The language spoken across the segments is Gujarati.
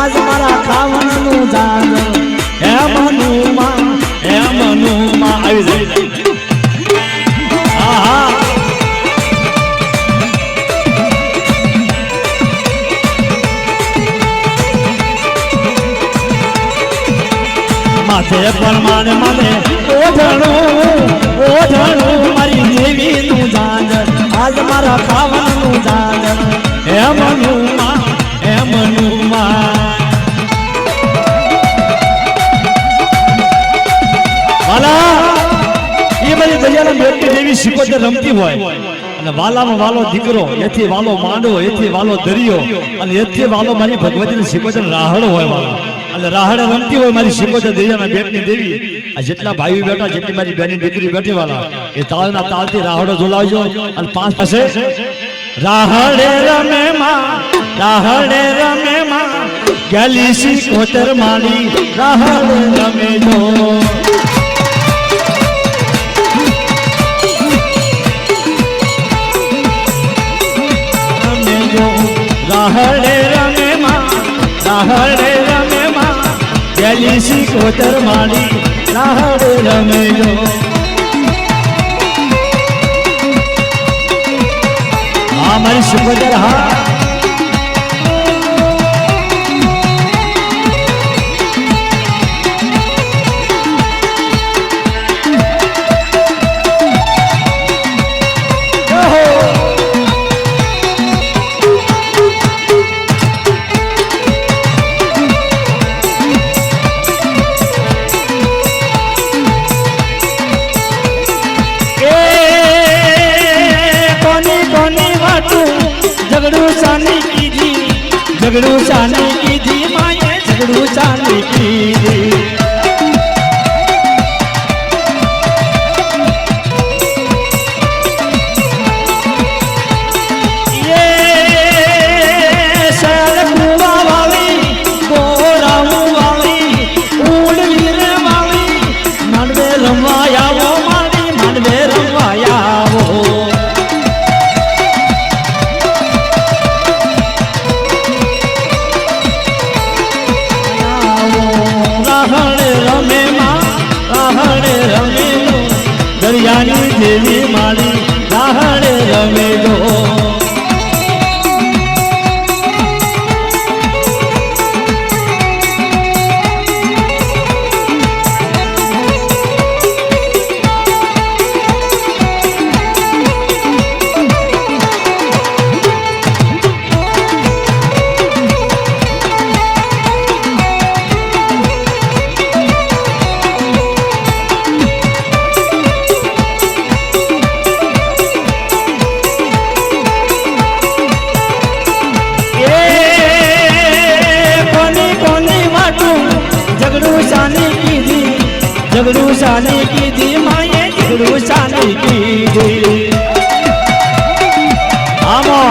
આજ મારા ખાવણનું જાદર હે મનુમાં આવી જાય આહા માથે પરમાન મને ઓઢણું મારી દેવીનું જાદર આજ મારા ખાવણનું જાદર હે મનુમાં વાલા એ બધી દરિયાના બેટની દેવી શિકોતર રમતી હોય અને વાલામાં વાલો દીકરો એથી વાલો માંડવો એથી વાલો દરિયો અને એથી વાલો મારી ભગવતીની શિકોતર રાહડો હોય વાલા અને રાહડે રમતી હોય મારી શિકોતર દરિયાના બેટની દેવી આ જેટલા ભાઈઓ બેઠા જેટલી મારી બેની દીકરી બેઠી વાલા એ તાળના તાળથી રાહડો ઝુલાવજો અને પાંચ પાસે રાહડે રમે માં ગલી શિકોતર મારી રાહડે રમે જો રાહડે રમે માં ગલી શિકોતર મારી રાહડે રમે જો હા મારી શિકોતર હા झगड़ू शानी की थी माए झगड़ू शानी की थी ये शैल कुआ वाली गोराऊ वाली ऊलवीर वाली मानवे रमवाया वो मारी मानवे रमवाया वो દરિયાની દેવી મારી રાહડે રમે જો झगड़ू शानी की थी माए झगड़ू शानी की थी आमो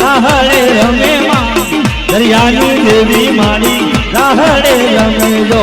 राहड़े रमे मां दरियानी देवी मारी राहड़े रमे जो